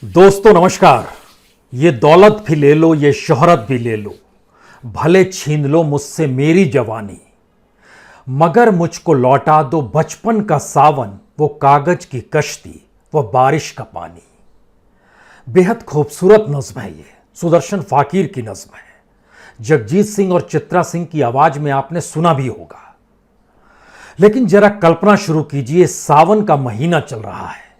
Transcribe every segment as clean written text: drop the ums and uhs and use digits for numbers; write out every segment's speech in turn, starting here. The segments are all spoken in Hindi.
दोस्तों नमस्कार। ये दौलत भी ले लो, ये शोहरत भी ले लो, भले छीन लो मुझसे मेरी जवानी, मगर मुझको लौटा दो बचपन का सावन, वो कागज की कश्ती, वो बारिश का पानी। बेहद खूबसूरत नज्म है ये, सुदर्शन फाकीर की नज्म है। जगजीत सिंह और चित्रा सिंह की आवाज में आपने सुना भी होगा। लेकिन जरा कल्पना शुरू कीजिए, सावन का महीना चल रहा है,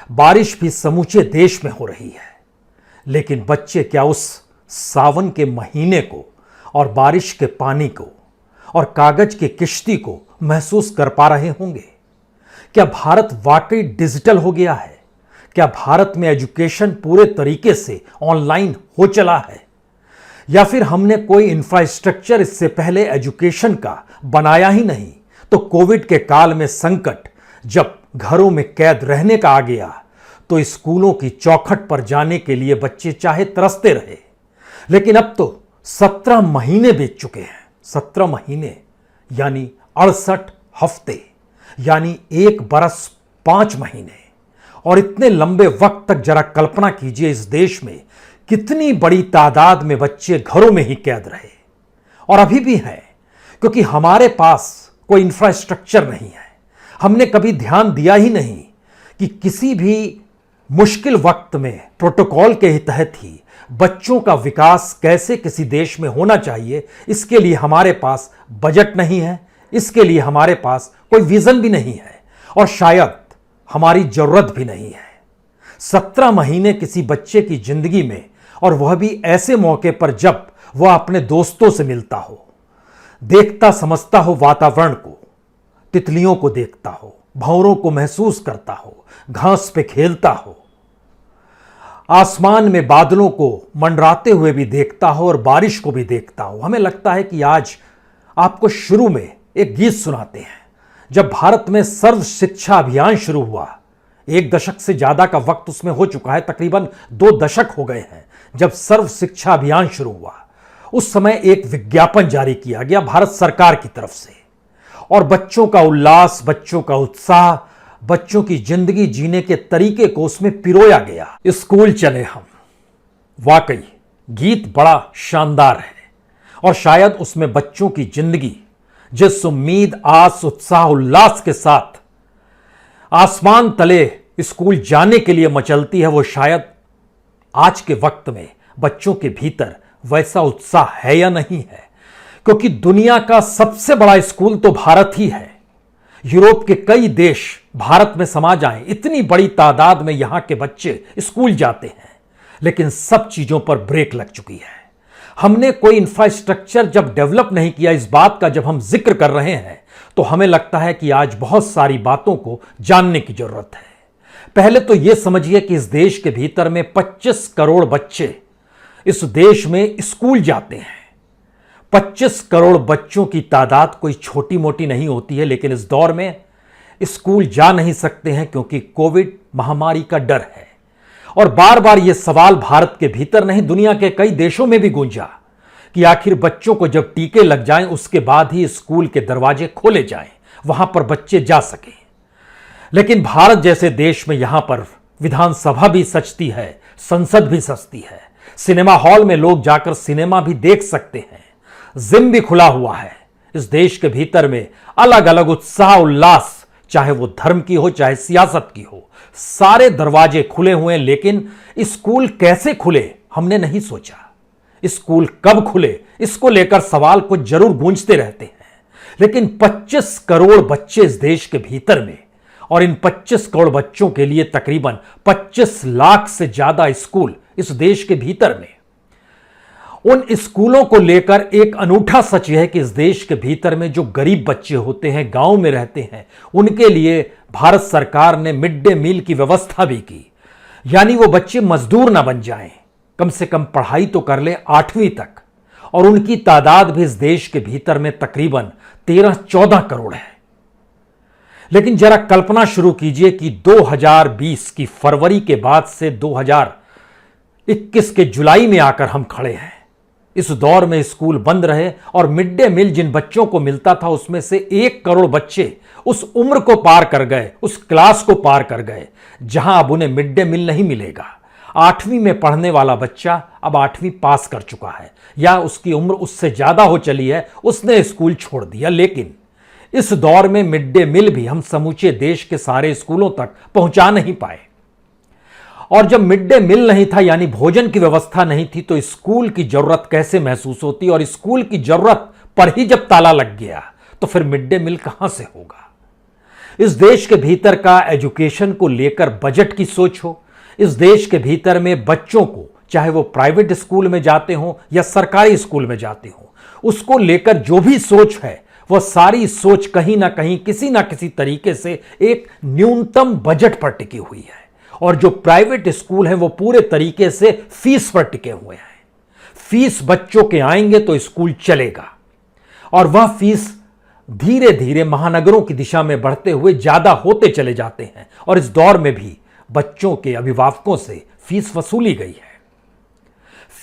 बारिश भी समूचे देश में हो रही है, लेकिन बच्चे क्या उस सावन के महीने को और बारिश के पानी को और कागज की किश्ती को महसूस कर पा रहे होंगे? क्या भारत वाकई डिजिटल हो गया है? क्या भारत में एजुकेशन पूरे तरीके से ऑनलाइन हो चला है? या फिर हमने कोई इंफ्रास्ट्रक्चर इससे पहले एजुकेशन का बनाया ही नहीं, तो कोविड के काल में संकट जब घरों में कैद रहने का आ गया तो स्कूलों की चौखट पर जाने के लिए बच्चे चाहे तरसते रहे। लेकिन अब तो 17 महीने बीत चुके हैं। 17 महीने यानी 68 हफ्ते, यानी 1 बरस 5 महीने। और इतने लंबे वक्त तक जरा कल्पना कीजिए, इस देश में कितनी बड़ी तादाद में बच्चे घरों में ही कैद रहे और अभी भी हैं, क्योंकि हमारे पास कोई इंफ्रास्ट्रक्चर नहीं है। हमने कभी ध्यान दिया ही नहीं कि किसी भी मुश्किल वक्त में प्रोटोकॉल के तहत ही बच्चों का विकास कैसे किसी देश में होना चाहिए, इसके लिए हमारे पास बजट नहीं है, इसके लिए हमारे पास कोई विजन भी नहीं है और शायद हमारी जरूरत भी नहीं है। 17 महीने किसी बच्चे की जिंदगी में, और वह भी ऐसे मौके पर जब वह अपने दोस्तों से मिलता हो, देखता समझता हो वातावरण को, तितलियों को देखता हो, भंवरों को महसूस करता हो, घास पे खेलता हो, आसमान में बादलों को मंडराते हुए भी देखता हो और बारिश को भी देखता हो। हमें लगता है कि आज आपको शुरू में एक गीत सुनाते हैं। जब भारत में सर्व शिक्षा अभियान शुरू हुआ, 1 दशक से ज्यादा का वक्त उसमें हो चुका है, तकरीबन 2 दशक हो गए हैं जब सर्व शिक्षा अभियान शुरू हुआ। उस समय एक विज्ञापन जारी किया गया भारत सरकार की तरफ से, और बच्चों का उल्लास, बच्चों का उत्साह, बच्चों की जिंदगी जीने के तरीके को उसमें पिरोया गया। स्कूल चले हम। वाकई गीत बड़ा शानदार है और शायद उसमें बच्चों की जिंदगी जिस उम्मीद, आस, उत्साह, उल्लास के साथ आसमान तले स्कूल जाने के लिए मचलती है, वो शायद आज के वक्त में बच्चों के भीतर वैसा उत्साह है या नहीं है। क्योंकि दुनिया का सबसे बड़ा स्कूल तो भारत ही है। यूरोप के कई देश भारत में समा जाएं, इतनी बड़ी तादाद में यहां के बच्चे स्कूल जाते हैं, लेकिन सब चीजों पर ब्रेक लग चुकी है। हमने कोई इंफ्रास्ट्रक्चर जब डेवलप नहीं किया, इस बात का जब हम जिक्र कर रहे हैं, तो हमें लगता है कि आज बहुत सारी बातों को जानने की जरूरत है। पहले तो यह समझिए कि इस देश के भीतर में 25 करोड़ बच्चे इस देश में स्कूल जाते हैं। 25 करोड़ बच्चों की तादाद कोई छोटी मोटी नहीं होती है, लेकिन इस दौर में स्कूल जा नहीं सकते हैं क्योंकि कोविड महामारी का डर है। और बार बार यह सवाल भारत के भीतर नहीं, दुनिया के कई देशों में भी गूंजा कि आखिर बच्चों को जब टीके लग जाएं, उसके बाद ही स्कूल के दरवाजे खोले जाएं, वहां पर बच्चे जा सकें। लेकिन भारत जैसे देश में यहां पर विधानसभा भी सजती है, संसद भी सजती है, सिनेमा हॉल में लोग जाकर सिनेमा भी देख सकते हैं, जिम भी खुला हुआ है। इस देश के भीतर में अलग अलग उत्साह, उल्लास, चाहे वो धर्म की हो चाहे सियासत की हो, सारे दरवाजे खुले हुए हैं। लेकिन स्कूल कैसे खुले हमने नहीं सोचा। स्कूल कब खुले, इसको लेकर सवाल कुछ जरूर गूंजते रहते हैं। लेकिन 25 करोड़ बच्चे इस देश के भीतर में, और इन 25 करोड़ बच्चों के लिए तकरीबन 25 लाख से ज्यादा स्कूल इस देश के भीतर में। उन स्कूलों को लेकर एक अनूठा सच यह है कि इस देश के भीतर में जो गरीब बच्चे होते हैं, गांव में रहते हैं, उनके लिए भारत सरकार ने मिड डे मील की व्यवस्था भी की। यानी वो बच्चे मजदूर ना बन जाएं, कम से कम पढ़ाई तो कर ले 8वीं तक। और उनकी तादाद भी इस देश के भीतर में तकरीबन 13-14 करोड़ है। लेकिन जरा कल्पना शुरू कीजिए कि 2020 की फरवरी के बाद से 2021 के जुलाई में आकर हम खड़े हैं। इस दौर में स्कूल बंद रहे और मिड डे मील जिन बच्चों को मिलता था, उसमें से 1 करोड़ बच्चे उस उम्र को पार कर गए, उस क्लास को पार कर गए जहां अब उन्हें मिड डे मील नहीं मिलेगा। 8वीं में पढ़ने वाला बच्चा अब 8वीं पास कर चुका है या उसकी उम्र उससे ज्यादा हो चली है, उसने स्कूल छोड़ दिया। लेकिन इस दौर में मिड डे मील भी हम समूचे देश के सारे स्कूलों तक पहुंचा नहीं पाए। और जब मिड डे मील नहीं था यानी भोजन की व्यवस्था नहीं थी, तो स्कूल की जरूरत कैसे महसूस होती, और स्कूल की जरूरत पर ही जब ताला लग गया तो फिर मिड डे मील कहां से होगा। इस देश के भीतर का एजुकेशन को लेकर बजट की सोच हो, इस देश के भीतर में बच्चों को, चाहे वो प्राइवेट स्कूल में जाते हों या सरकारी स्कूल में जाते हों, उसको लेकर जो भी सोच है वह सारी सोच कहीं ना कहीं किसी ना किसी तरीके से एक न्यूनतम बजट पर टिकी हुई है। और जो प्राइवेट स्कूल हैं वो पूरे तरीके से फीस पर टिके हुए हैं। फीस बच्चों के आएंगे तो स्कूल चलेगा, और वह फीस धीरे धीरे महानगरों की दिशा में बढ़ते हुए ज्यादा होते चले जाते हैं। और इस दौर में भी बच्चों के अभिभावकों से फीस वसूली गई है।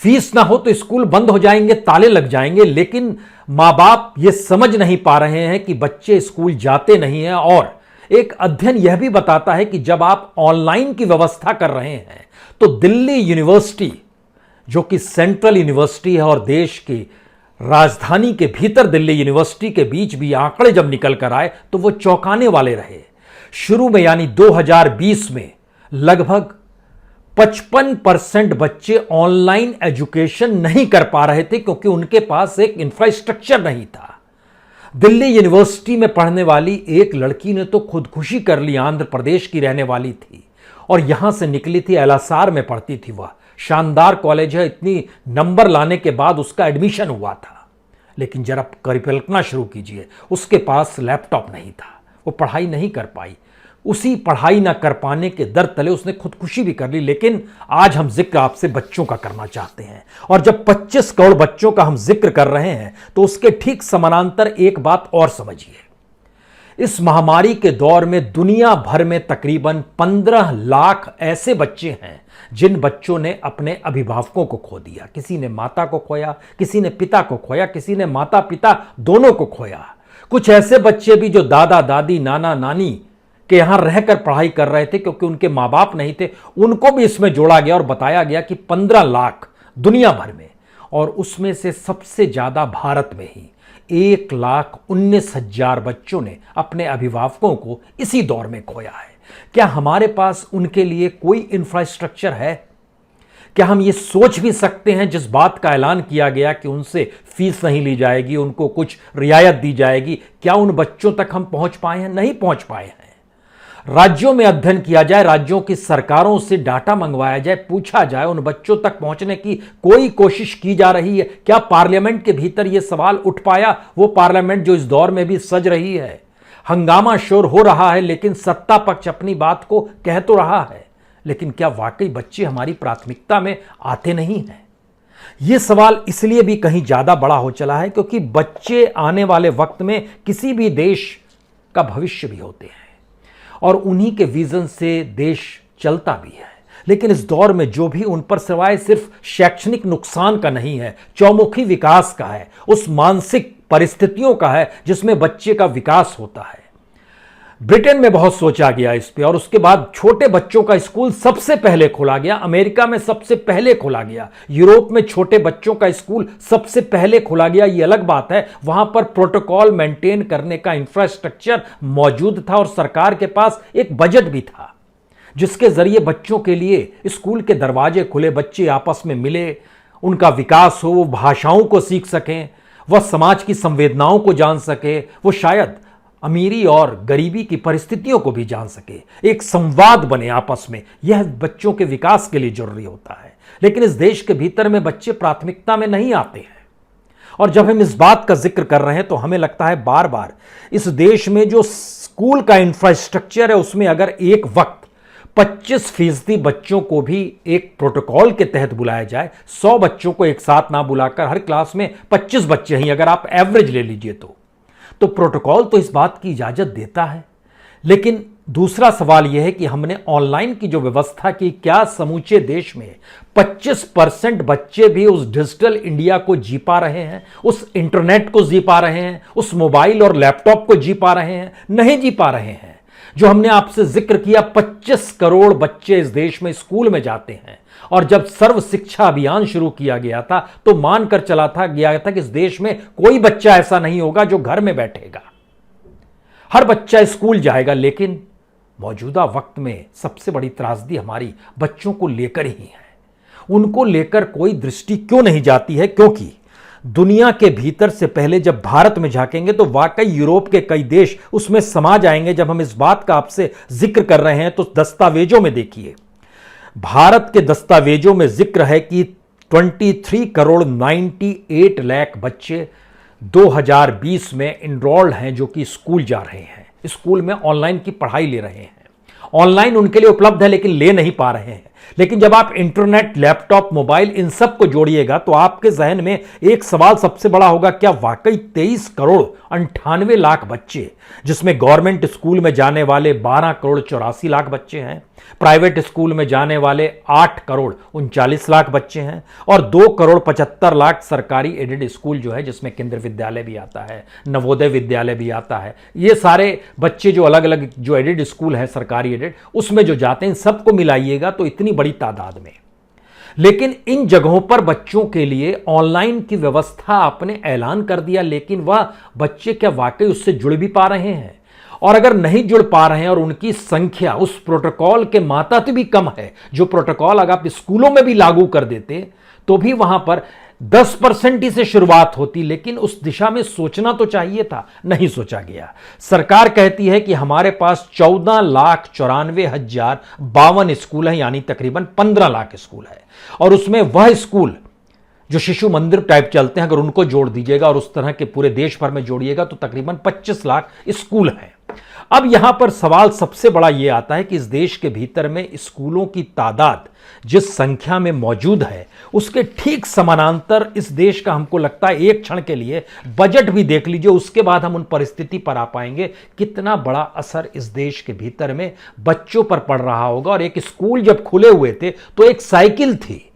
फीस ना हो तो स्कूल बंद हो जाएंगे, ताले लग जाएंगे। लेकिन मां बाप ये समझ नहीं पा रहे हैं कि बच्चे स्कूल जाते नहीं हैं। और एक अध्ययन यह भी बताता है कि जब आप ऑनलाइन की व्यवस्था कर रहे हैं तो दिल्ली यूनिवर्सिटी, जो कि सेंट्रल यूनिवर्सिटी है और देश की राजधानी के भीतर दिल्ली यूनिवर्सिटी के बीच भी आंकड़े जब निकल कर आए तो वो चौंकाने वाले रहे। शुरू में यानी 2020 में लगभग 55% बच्चे ऑनलाइन एजुकेशन नहीं कर पा रहे थे क्योंकि उनके पास एक इंफ्रास्ट्रक्चर नहीं था। दिल्ली यूनिवर्सिटी में पढ़ने वाली एक लड़की ने तो खुदकुशी कर ली, आंध्र प्रदेश की रहने वाली थी और यहां से निकली थी, एलएसआर में पढ़ती थी। वह शानदार कॉलेज है, इतनी नंबर लाने के बाद उसका एडमिशन हुआ था। लेकिन जरा कल्पना शुरू कीजिए, उसके पास लैपटॉप नहीं था, वो पढ़ाई नहीं कर पाई। उसी पढ़ाई ना कर पाने के दर्द तले उसने खुदकुशी भी कर ली। लेकिन आज हम जिक्र आपसे बच्चों का करना चाहते हैं, और जब 25 करोड़ बच्चों का हम जिक्र कर रहे हैं तो उसके ठीक समानांतर एक बात और समझिए। इस महामारी के दौर में दुनिया भर में तकरीबन 15 लाख ऐसे बच्चे हैं जिन बच्चों ने अपने अभिभावकों को खो दिया। किसी ने माता को खोया, किसी ने पिता को खोया, किसी ने माता पिता दोनों को खोया। कुछ ऐसे बच्चे भी जो दादा दादी नाना नानी के यहां रहकर पढ़ाई कर रहे थे क्योंकि उनके मां बाप नहीं थे, उनको भी इसमें जोड़ा गया और बताया गया कि 15 लाख दुनिया भर में, और उसमें से सबसे ज्यादा भारत में ही 1,19,000 बच्चों ने अपने अभिभावकों को इसी दौर में खोया है। क्या हमारे पास उनके लिए कोई इंफ्रास्ट्रक्चर है? क्या हम ये सोच भी सकते हैं, जिस बात का ऐलान किया गया कि उनसे फीस नहीं ली जाएगी, उनको कुछ रियायत दी जाएगी, क्या उन बच्चों तक हम पहुंच पाए हैं? नहीं पहुंच पाए हैं। राज्यों में अध्ययन किया जाए, राज्यों की सरकारों से डाटा मंगवाया जाए, पूछा जाए, उन बच्चों तक पहुंचने की कोई कोशिश की जा रही है? क्या पार्लियामेंट के भीतर यह सवाल उठ पाया? वो पार्लियामेंट जो इस दौर में भी सज रही है, हंगामा शोर हो रहा है, लेकिन सत्ता पक्ष अपनी बात को कह तो रहा है, लेकिन क्या वाकई बच्चे हमारी प्राथमिकता में आते नहीं हैं? यह सवाल इसलिए भी कहीं ज्यादा बड़ा हो चला है क्योंकि बच्चे आने वाले वक्त में किसी भी देश का भविष्य भी होते हैं और उन्हीं के विजन से देश चलता भी है। लेकिन इस दौर में जो भी उन पर सिवाय सिर्फ शैक्षणिक नुकसान का नहीं है, चौमुखी विकास का है, उस मानसिक परिस्थितियों का है जिसमें बच्चे का विकास होता है। ब्रिटेन में बहुत सोचा गया इस पे, और उसके बाद छोटे बच्चों का स्कूल सबसे पहले खोला गया। अमेरिका में सबसे पहले खोला गया। यूरोप में छोटे बच्चों का स्कूल सबसे पहले खोला गया। ये अलग बात है, वहां पर प्रोटोकॉल मेंटेन करने का इंफ्रास्ट्रक्चर मौजूद था और सरकार के पास एक बजट भी था जिसके जरिए बच्चों के लिए स्कूल के दरवाजे खुले, बच्चे आपस में मिले, उनका विकास हो, वो भाषाओं को सीख सकें, वह समाज की संवेदनाओं को जान सके, वो शायद अमीरी और गरीबी की परिस्थितियों को भी जान सके, एक संवाद बने आपस में। यह बच्चों के विकास के लिए जरूरी होता है। लेकिन इस देश के भीतर में बच्चे प्राथमिकता में नहीं आते हैं। और जब हम इस बात का जिक्र कर रहे हैं तो हमें लगता है बार बार इस देश में जो स्कूल का इंफ्रास्ट्रक्चर है उसमें अगर एक वक्त 25% बच्चों को भी एक प्रोटोकॉल के तहत बुलाया जाए, 100 बच्चों को एक साथ ना बुलाकर हर क्लास में 25 बच्चे ही, अगर आप एवरेज ले लीजिए तो प्रोटोकॉल तो इस बात की इजाजत देता है। लेकिन दूसरा सवाल यह है कि हमने ऑनलाइन की जो व्यवस्था की, क्या समूचे देश में 25% बच्चे भी उस डिजिटल इंडिया को जी पा रहे हैं, उस इंटरनेट को जी पा रहे हैं, उस मोबाइल और लैपटॉप को जी पा रहे हैं? नहीं जी पा रहे हैं। जो हमने आपसे जिक्र किया, 25 करोड़ बच्चे इस देश में स्कूल में जाते हैं। और जब सर्व शिक्षा अभियान शुरू किया गया था तो मानकर चला था गया था कि इस देश में कोई बच्चा ऐसा नहीं होगा जो घर में बैठेगा, हर बच्चा स्कूल जाएगा। लेकिन मौजूदा वक्त में सबसे बड़ी त्रासदी हमारी बच्चों को लेकर ही है। उनको लेकर कोई दृष्टि क्यों नहीं जाती है? क्योंकि दुनिया के भीतर से पहले जब भारत में झांकेंगे तो वाकई यूरोप के कई देश उसमें समा जाएंगे। जब हम इस बात का आपसे जिक्र कर रहे हैं तो दस्तावेजों में देखिए, भारत के दस्तावेजों में जिक्र है कि 23 करोड़ 98 लाख बच्चे 2020 में इनरोल्ड हैं, जो कि स्कूल जा रहे हैं, स्कूल में ऑनलाइन की पढ़ाई ले रहे हैं। ऑनलाइन उनके लिए उपलब्ध है लेकिन ले नहीं पा रहे हैं। लेकिन जब आप इंटरनेट, लैपटॉप, मोबाइल इन सब को जोड़िएगा तो आपके जहन में एक सवाल सबसे बड़ा होगा, क्या वाकई 23 करोड़ 98 लाख बच्चे, जिसमें गवर्नमेंट स्कूल में जाने वाले 12 करोड़ 84 लाख बच्चे हैं, प्राइवेट स्कूल में जाने वाले 8 करोड़ 39 लाख बच्चे हैं, और 2 करोड़ 75 लाख सरकारी एडेड स्कूल जो है, जिसमें केंद्रीय विद्यालय भी आता है, नवोदय विद्यालय भी आता है, ये सारे बच्चे जो अलग अलग जो एडेड स्कूल है, सरकारी एडेड, उसमें जो जाते हैं, सबको मिलाइएगा तो इतनी बड़ी तादाद में। लेकिन इन जगहों पर बच्चों के लिए ऑनलाइन की व्यवस्था आपने ऐलान कर दिया, लेकिन वह बच्चे क्या वाकई उससे जुड़ भी पा रहे हैं? और अगर नहीं जुड़ पा रहे हैं और उनकी संख्या उस प्रोटोकॉल के मात्रा भी कम है, जो प्रोटोकॉल अगर आप स्कूलों में भी लागू कर देते तो भी वहां पर 10% ही से शुरुआत होती, लेकिन उस दिशा में सोचना तो चाहिए था, नहीं सोचा गया। सरकार कहती है कि हमारे पास 14,94,052 स्कूल हैं, यानी तकरीबन 15 लाख स्कूल है, और उसमें वह स्कूल जो शिशु मंदिर टाइप चलते हैं, अगर उनको जोड़ दीजिएगा और उस तरह के पूरे देश भर में जोड़िएगा तो तकरीबन 25 लाख स्कूल हैं। अब यहां पर सवाल सबसे बड़ा यह आता है कि इस देश के भीतर में स्कूलों की तादाद जिस संख्या में मौजूद है, उसके ठीक समानांतर इस देश का, हमको लगता है एक क्षण के लिए बजट भी देख लीजिए, उसके बाद हम उन परिस्थिति पर आ पाएंगे कितना बड़ा असर इस देश के भीतर में बच्चों पर पड़ रहा होगा। और एक स्कूल जब खुले हुए थे तो एक साइकिल थी,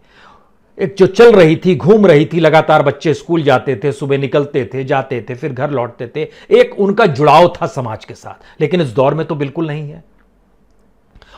एक जो चल रही थी, घूम रही थी, लगातार बच्चे स्कूल जाते थे, सुबह निकलते थे, जाते थे, फिर घर लौटते थे, एक उनका जुड़ाव था समाज के साथ। लेकिन इस दौर में तो बिल्कुल नहीं है।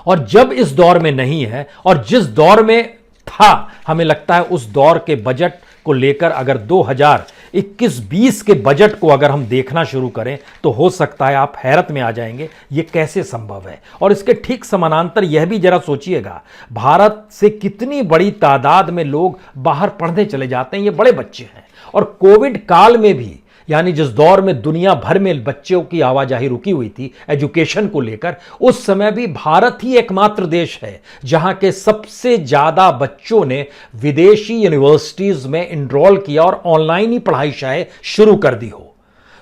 और जब इस दौर में नहीं है और जिस दौर में था, हमें लगता है उस दौर के बजट को लेकर अगर 2021-20 के बजट को अगर हम देखना शुरू करें तो हो सकता है आप हैरत में आ जाएंगे, ये कैसे संभव है। और इसके ठीक समानांतर यह भी जरा सोचिएगा, भारत से कितनी बड़ी तादाद में लोग बाहर पढ़ने चले जाते हैं, ये बड़े बच्चे हैं। और कोविड काल में भी, यानी जिस दौर में दुनिया भर में बच्चों की आवाजाही रुकी हुई थी एजुकेशन को लेकर, उस समय भी भारत ही एकमात्र देश है जहां के सबसे ज्यादा बच्चों ने विदेशी यूनिवर्सिटीज में इनरोल किया और ऑनलाइन ही पढ़ाई शायद शुरू कर दी हो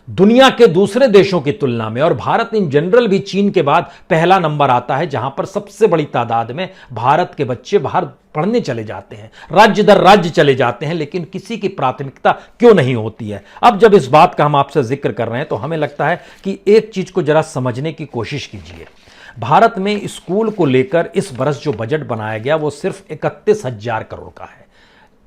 दुनिया के दूसरे देशों की तुलना में। और भारत इन जनरल भी चीन के बाद पहला नंबर आता है, जहां पर सबसे बड़ी तादाद में भारत के बच्चे बाहर पढ़ने चले जाते हैं, राज्य दर राज्य चले जाते हैं, लेकिन किसी की प्राथमिकता क्यों नहीं होती है। अब जब इस बात का हम आपसे जिक्र कर रहे हैं तो हमें लगता है कि एक चीज को जरा समझने की कोशिश कीजिए। भारत में स्कूल को लेकर इस बरस जो बजट बनाया गया वो सिर्फ 31,000 करोड़ का है,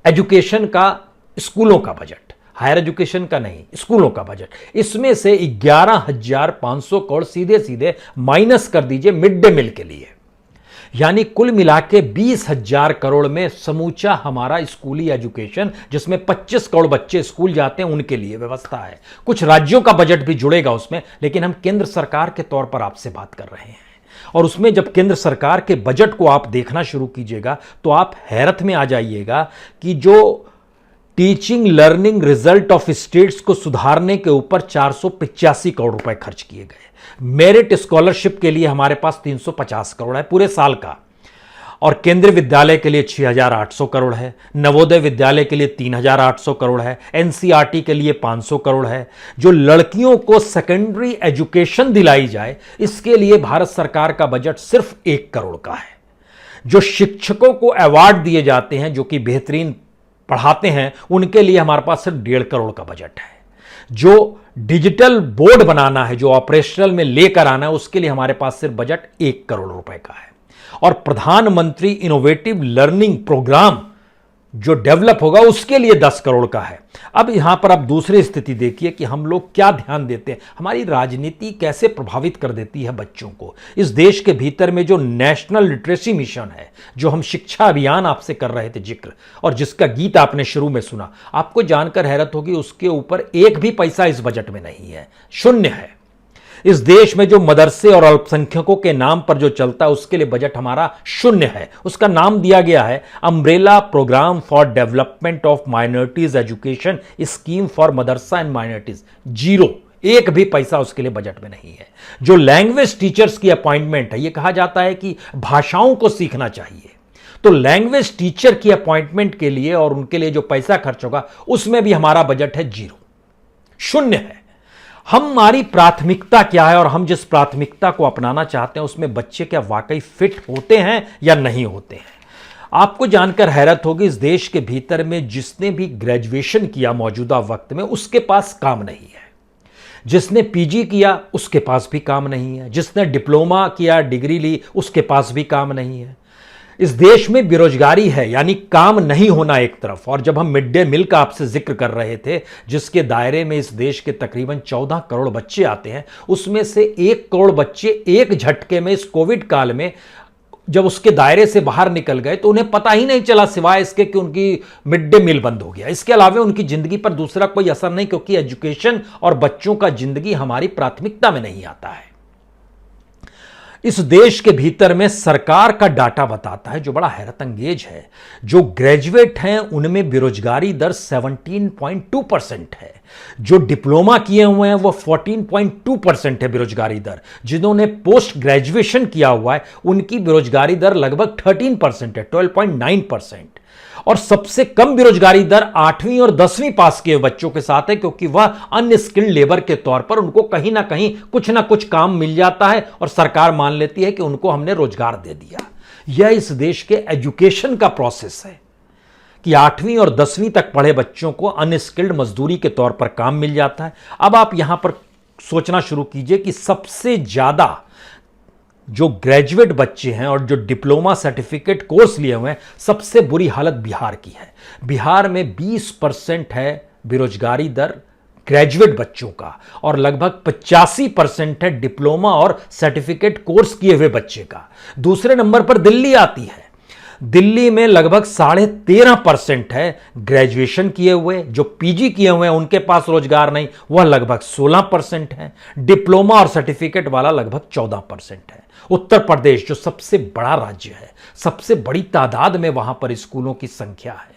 एजुकेशन का, स्कूलों का बजट, हायर एजुकेशन का नहीं, स्कूलों का बजट। इसमें से 11,500 करोड़ सीधे सीधे माइनस कर दीजिए मिड डे मील के लिए, यानी कुल मिला के 20,000 करोड़ में समूचा हमारा स्कूली एजुकेशन, जिसमें 25 करोड़ बच्चे स्कूल जाते हैं, उनके लिए व्यवस्था है। कुछ राज्यों का बजट भी जुड़ेगा उसमें, लेकिन हम केंद्र सरकार के तौर पर आपसे बात कर रहे हैं। और उसमें जब केंद्र सरकार के बजट को आप देखना शुरू कीजिएगा तो आप हैरत में आ जाइएगा कि जो teaching learning result of states को सुधारने के ऊपर 485 करोड़ रुपए खर्च किए गए, मेरिट स्कॉलरशिप के लिए हमारे पास 350 करोड़ है पूरे साल का, और केंद्रीय विद्यालय के लिए 6,800 करोड़ है, नवोदय विद्यालय के लिए 3,800 करोड़ है, एनसीईआरटी के लिए 500 करोड़ है। जो लड़कियों को सेकेंडरी एजुकेशन दिलाई जाए, इसके लिए भारत सरकार का बजट सिर्फ 1 करोड़ का है। जो शिक्षकों को अवार्ड दिए जाते हैं जो कि बेहतरीन पढ़ाते हैं, उनके लिए हमारे पास सिर्फ 1.5 करोड़ का बजट है। जो डिजिटल बोर्ड बनाना है, जो ऑपरेशनल में लेकर आना है, उसके लिए हमारे पास सिर्फ बजट 1 करोड़ रुपए का है। और प्रधानमंत्री इनोवेटिव लर्निंग प्रोग्राम जो डेवलप होगा उसके लिए 10 करोड़ का है। अब यहां पर आप दूसरी स्थिति देखिए कि हम लोग क्या ध्यान देते हैं, हमारी राजनीति कैसे प्रभावित कर देती है बच्चों को। इस देश के भीतर में जो नेशनल लिटरेसी मिशन है, जो हम शिक्षा अभियान आपसे कर रहे थे जिक्र, और जिसका गीत आपने शुरू में सुना, आपको जानकर हैरत होगी उसके ऊपर एक भी पैसा इस बजट में नहीं है, शून्य है। इस देश में जो मदरसे और अल्पसंख्यकों के नाम पर जो चलता है उसके लिए बजट हमारा शून्य है। उसका नाम दिया गया है umbrella programme for development of minorities education scheme for madrasa and minorities. Zero, एक भी पैसा उसके लिए बजट में नहीं है। जो लैंग्वेज टीचर्स की अपॉइंटमेंट है, यह कहा जाता है कि भाषाओं को सीखना चाहिए, तो लैंग्वेज टीचर की अपॉइंटमेंट के लिए और उनके लिए जो पैसा खर्च होगा उसमें भी हमारा बजट है जीरो, शून्य है। हमारी प्राथमिकता क्या है और हम जिस प्राथमिकता को अपनाना चाहते हैं उसमें बच्चे क्या वाकई फिट होते हैं या नहीं होते हैं। आपको जानकर हैरत होगी इस देश के भीतर में जिसने भी ग्रेजुएशन किया मौजूदा वक्त में उसके पास काम नहीं है, जिसने पीजी किया उसके पास भी काम नहीं है, जिसने डिप्लोमा किया डिग्री ली उसके पास भी काम नहीं है। इस देश में बेरोजगारी है, यानी काम नहीं होना एक तरफ। और जब हम मिड डे मील का आपसे जिक्र कर रहे थे, जिसके दायरे में इस देश के तकरीबन 14 करोड़ बच्चे आते हैं, उसमें से 1 करोड़ बच्चे एक झटके में इस कोविड काल में जब उसके दायरे से बाहर निकल गए तो उन्हें पता ही नहीं चला सिवाय इसके कि उनकी मिड डे मील बंद हो गया। इसके अलावा उनकी जिंदगी पर दूसरा कोई असर नहीं, क्योंकि एजुकेशन और बच्चों का जिंदगी हमारी प्राथमिकता में नहीं आता है। इस देश के भीतर में सरकार का डाटा बताता है, जो बड़ा हैरत अंगेज है, जो ग्रेजुएट हैं उनमें बेरोजगारी दर 17.2% है। जो डिप्लोमा किए हुए हैं वो 14.2% है बेरोजगारी दर। जिन्होंने पोस्ट ग्रेजुएशन किया हुआ है उनकी बेरोजगारी दर लगभग 13% है, 12.9%। और सबसे कम बेरोजगारी दर 8वीं और 10वीं पास किए बच्चों के साथ है, क्योंकि वह अनस्किल्ड लेबर के तौर पर उनको कहीं ना कुछ काम मिल जाता है और सरकार मान लेती है कि उनको हमने रोजगार दे दिया। यह इस देश के एजुकेशन का प्रोसेस है कि 8वीं और 10वीं तक पढ़े बच्चों को अनस्किल्ड मजदूरी के तौर पर काम मिल जाता है। अब आप यहां पर सोचना शुरू कीजिए कि सबसे ज्यादा जो ग्रेजुएट बच्चे हैं और जो डिप्लोमा सर्टिफिकेट कोर्स लिए हुए हैं, सबसे बुरी हालत बिहार की है। बिहार में 20% है बेरोजगारी दर ग्रेजुएट बच्चों का और लगभग 85% है डिप्लोमा और सर्टिफिकेट कोर्स किए हुए बच्चे का। दूसरे नंबर पर दिल्ली आती है। दिल्ली में लगभग 13.5% है ग्रेजुएशन किए हुए, जो पीजी किए हुए हैं उनके पास रोजगार नहीं, वह लगभग 16% है। डिप्लोमा और सर्टिफिकेट वाला लगभग 14% है। उत्तर प्रदेश जो सबसे बड़ा राज्य है, सबसे बड़ी तादाद में वहां पर स्कूलों की संख्या है।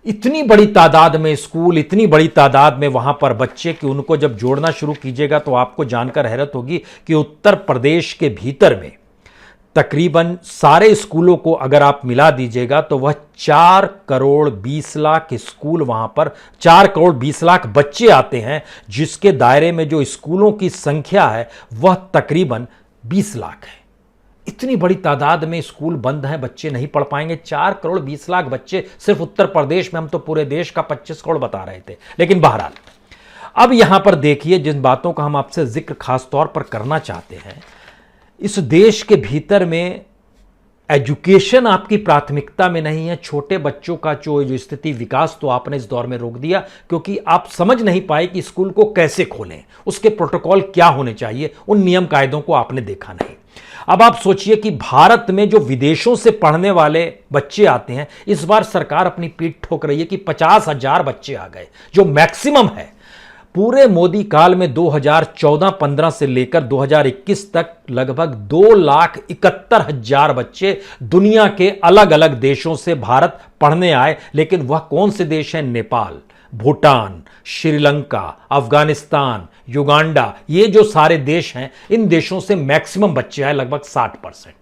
इतनी बड़ी तादाद में स्कूल, इतनी बड़ी तादाद में वहां पर बच्चे कि उनको जब जोड़ना शुरू कीजिएगा तो आपको जानकर हैरत होगी कि उत्तर प्रदेश के भीतर में तकरीबन सारे स्कूलों को अगर आप मिला दीजिएगा तो वह 4 करोड़ 20 लाख स्कूल, वहां पर 4 करोड़ 20 लाख बच्चे आते हैं, जिसके दायरे में जो स्कूलों की संख्या है वह तकरीबन 20 लाख है। इतनी बड़ी तादाद में स्कूल बंद हैं, बच्चे नहीं पढ़ पाएंगे। 4 करोड़ 20 लाख बच्चे सिर्फ उत्तर प्रदेश में, हम तो पूरे देश का 25 करोड़ बता रहे थे। लेकिन बहरहाल अब यहां पर देखिए जिन बातों का हम आपसे जिक्र खास तौर पर करना चाहते हैं, इस देश के भीतर में एजुकेशन आपकी प्राथमिकता में नहीं है। छोटे बच्चों का जो स्थिति, विकास तो आपने इस दौर में रोक दिया क्योंकि आप समझ नहीं पाए कि स्कूल को कैसे खोलें, उसके प्रोटोकॉल क्या होने चाहिए, उन नियम कायदों को आपने देखा नहीं। अब आप सोचिए कि भारत में जो विदेशों से पढ़ने वाले बच्चे आते हैं, इस बार सरकार अपनी पीठ ठोक रही है कि 50,000 बच्चे आ गए, जो मैक्सिमम है। पूरे मोदी काल में 2014-15 से लेकर 2021 तक लगभग 2,71,000 बच्चे दुनिया के अलग अलग देशों से भारत पढ़ने आए। लेकिन वह कौन से देश हैं? नेपाल, भूटान, श्रीलंका, अफगानिस्तान, युगांडा, ये जो सारे देश हैं, इन देशों से मैक्सिमम बच्चे आए, लगभग 60%।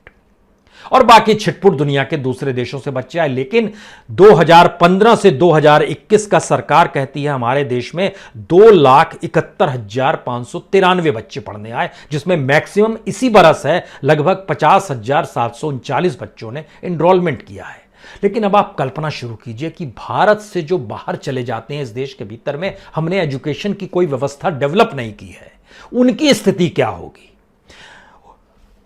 और बाकी छिटपुट दुनिया के दूसरे देशों से बच्चे आए। लेकिन 2015 से 2021 का सरकार कहती है हमारे देश में 2,71,593 बच्चे पढ़ने आए, जिसमें मैक्सिमम इसी बरस है लगभग 50,739 बच्चों ने एनरोलमेंट किया है। लेकिन अब आप कल्पना शुरू कीजिए कि भारत से जो बाहर चले जाते हैं, इस देश के भीतर में हमने एजुकेशन की कोई व्यवस्था डेवलप नहीं की है, उनकी स्थिति क्या होगी।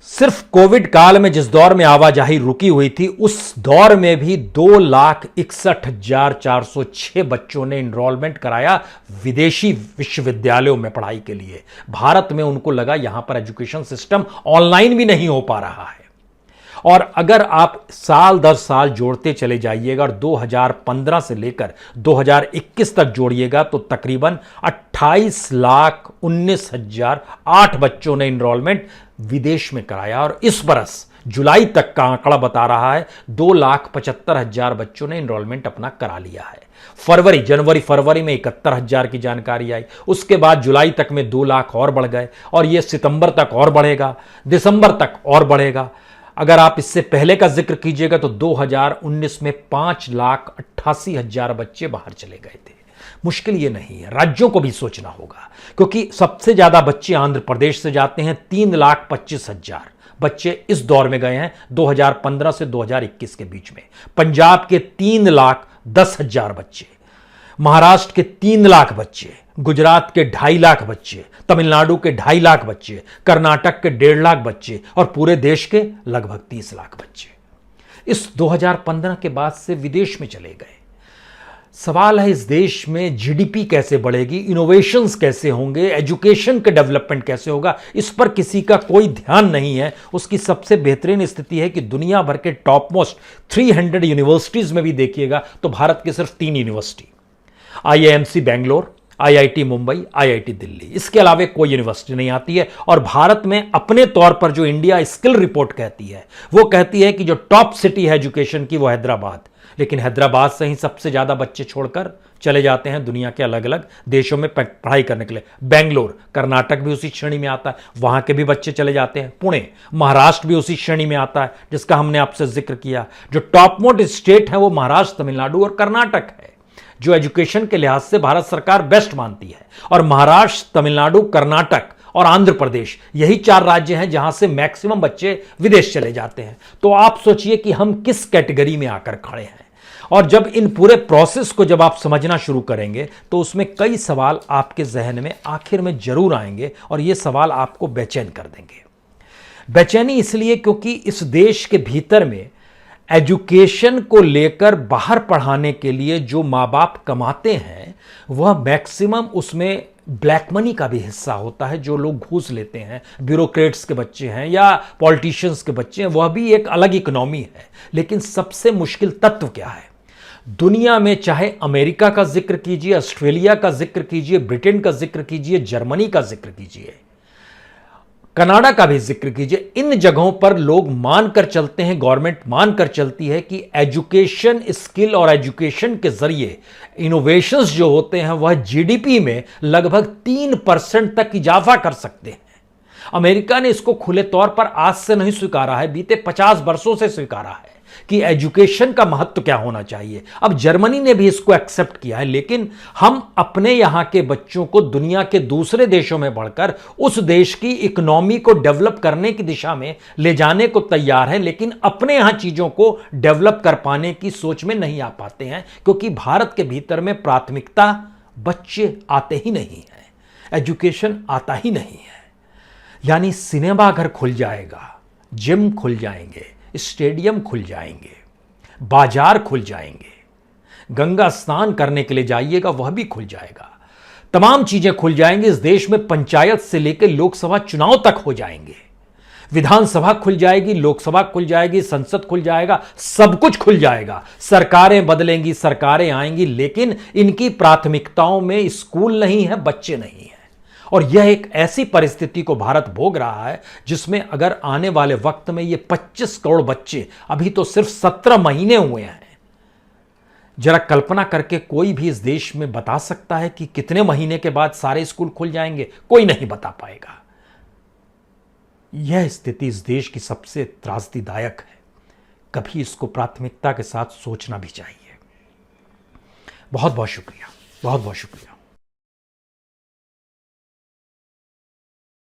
सिर्फ कोविड काल में जिस दौर में आवाजाही रुकी हुई थी, उस दौर में भी 2,61,406 बच्चों ने इनरोलमेंट कराया विदेशी विश्वविद्यालयों में पढ़ाई के लिए। भारत में उनको लगा यहां पर एजुकेशन सिस्टम ऑनलाइन भी नहीं हो पा रहा है। और अगर आप साल दर साल जोड़ते चले जाइएगा और 2015 से लेकर 2021 तक जोड़िएगा तो तकरीबन 28,19,008 बच्चों ने इनरोलमेंट विदेश में कराया। और इस बरस जुलाई तक का आंकड़ा बता रहा है 2,75,000 बच्चों ने इनरोलमेंट अपना करा लिया है। जनवरी फरवरी में 71,000 की जानकारी आई, उसके बाद जुलाई तक में 2 लाख और बढ़ गए और यह सितंबर तक और बढ़ेगा, दिसंबर तक और बढ़ेगा। अगर आप इससे पहले का जिक्र कीजिएगा तो 2019 में 5,88,000 बच्चे बाहर चले गए थे। मुश्किल ये नहीं है, राज्यों को भी सोचना होगा, क्योंकि सबसे ज्यादा बच्चे आंध्र प्रदेश से जाते हैं। 3,25,000 बच्चे इस दौर में गए हैं 2015 से 2021 के बीच में। पंजाब के 3,10,000 बच्चे, महाराष्ट्र के 3 लाख बच्चे, गुजरात के 2.5 लाख बच्चे, तमिलनाडु के 2.5 लाख बच्चे, कर्नाटक के 1.5 लाख बच्चे और पूरे देश के लगभग 30 लाख बच्चे इस 2015 के बाद से विदेश में चले गए। सवाल है, इस देश में जीडीपी कैसे बढ़ेगी, इनोवेशंस कैसे होंगे, एजुकेशन का डेवलपमेंट कैसे होगा, इस पर किसी का कोई ध्यान नहीं है। उसकी सबसे बेहतरीन स्थिति है कि दुनिया भर के टॉप मोस्ट 300 यूनिवर्सिटीज में भी देखिएगा तो भारत के सिर्फ 3 university, IIMC Bangalore, IIT Mumbai, IIT Delhi, इसके अलावा कोई यूनिवर्सिटी नहीं आती है। और भारत में अपने तौर पर जो इंडिया स्किल रिपोर्ट कहती है वो कहती है कि जो टॉप सिटी है एजुकेशन की वो हैदराबाद, लेकिन हैदराबाद से ही सबसे ज्यादा बच्चे छोड़कर चले जाते हैं दुनिया के अलग अलग देशों में पढ़ाई करने के लिए। बेंगलोर, कर्नाटक भी उसी श्रेणी में आता है, वहां के भी बच्चे चले जाते हैं। पुणे, महाराष्ट्र भी उसी श्रेणी में आता है जिसका हमने आपसे जिक्र किया। जो टॉप मोस्ट स्टेट है वो महाराष्ट्र, तमिलनाडु और कर्नाटक है, जो एजुकेशन के लिहाज से भारत सरकार बेस्ट मानती है। और महाराष्ट्र, तमिलनाडु, कर्नाटक और आंध्र प्रदेश, यही 4 राज्य हैं जहां से मैक्सिमम बच्चे विदेश चले जाते हैं। तो आप सोचिए कि हम किस कैटेगरी में आकर खड़े हैं। और जब इन पूरे प्रोसेस को जब आप समझना शुरू करेंगे तो उसमें कई सवाल आपके जहन में आखिर में जरूर आएंगे और ये सवाल आपको बेचैन कर देंगे। बेचैनी इसलिए क्योंकि इस देश के भीतर में एजुकेशन को लेकर बाहर पढ़ाने के लिए जो माँ बाप कमाते हैं वह मैक्सिमम उसमें ब्लैक मनी का भी हिस्सा होता है। जो लोग घूस लेते हैं, ब्यूरोक्रेट्स के बच्चे हैं या पॉलिटिशियंस के बच्चे हैं, वह भी एक अलग इकोनॉमी है। लेकिन सबसे मुश्किल तत्व क्या है, दुनिया में चाहे अमेरिका का जिक्र कीजिए, ऑस्ट्रेलिया का जिक्र कीजिए, ब्रिटेन का जिक्र कीजिए, जर्मनी का जिक्र कीजिए, कनाडा का भी जिक्र कीजिए, इन जगहों पर लोग मानकर चलते हैं, गवर्नमेंट मानकर चलती है कि एजुकेशन, स्किल और एजुकेशन के जरिए इनोवेशंस जो होते हैं वह जीडीपी में लगभग 3% तक इजाफा कर सकते हैं। अमेरिका ने इसको खुले तौर पर आज से नहीं स्वीकारा है, बीते 50 वर्षों से स्वीकारा है कि एजुकेशन का महत्व क्या होना चाहिए। अब जर्मनी ने भी इसको एक्सेप्ट किया है, लेकिन हम अपने यहां के बच्चों को दुनिया के दूसरे देशों में बढ़कर उस देश की इकोनॉमी को डेवलप करने की दिशा में ले जाने को तैयार हैं, लेकिन अपने यहां चीजों को डेवलप कर पाने की सोच में नहीं आ पाते हैं, क्योंकि भारत के भीतर में प्राथमिकता बच्चे आते ही नहीं है, एजुकेशन आता ही नहीं है। यानी सिनेमा घर खुल जाएगा, जिम खुल जाएंगे, स्टेडियम खुल जाएंगे, बाजार खुल जाएंगे, गंगा स्नान करने के लिए जाइएगा वह भी खुल जाएगा, तमाम चीजें खुल जाएंगी। इस देश में पंचायत से लेकर लोकसभा चुनाव तक हो जाएंगे, विधानसभा खुल जाएगी, लोकसभा खुल जाएगी, संसद खुल जाएगा, सब कुछ खुल जाएगा। सरकारें बदलेंगी, सरकारें आएंगी, लेकिन इनकी प्राथमिकताओं में स्कूल नहीं है, बच्चे नहीं है। और यह एक ऐसी परिस्थिति को भारत भोग रहा है जिसमें अगर आने वाले वक्त में ये 25 करोड़ बच्चे, अभी तो सिर्फ 17 महीने हुए हैं, जरा कल्पना करके कोई भी इस देश में बता सकता है कि कितने महीने के बाद सारे स्कूल खुल जाएंगे? कोई नहीं बता पाएगा। यह स्थिति इस देश की सबसे त्रासदीदायक है। कभी इसको प्राथमिकता के साथ सोचना भी चाहिए। बहुत बहुत शुक्रिया, बहुत बहुत शुक्रिया।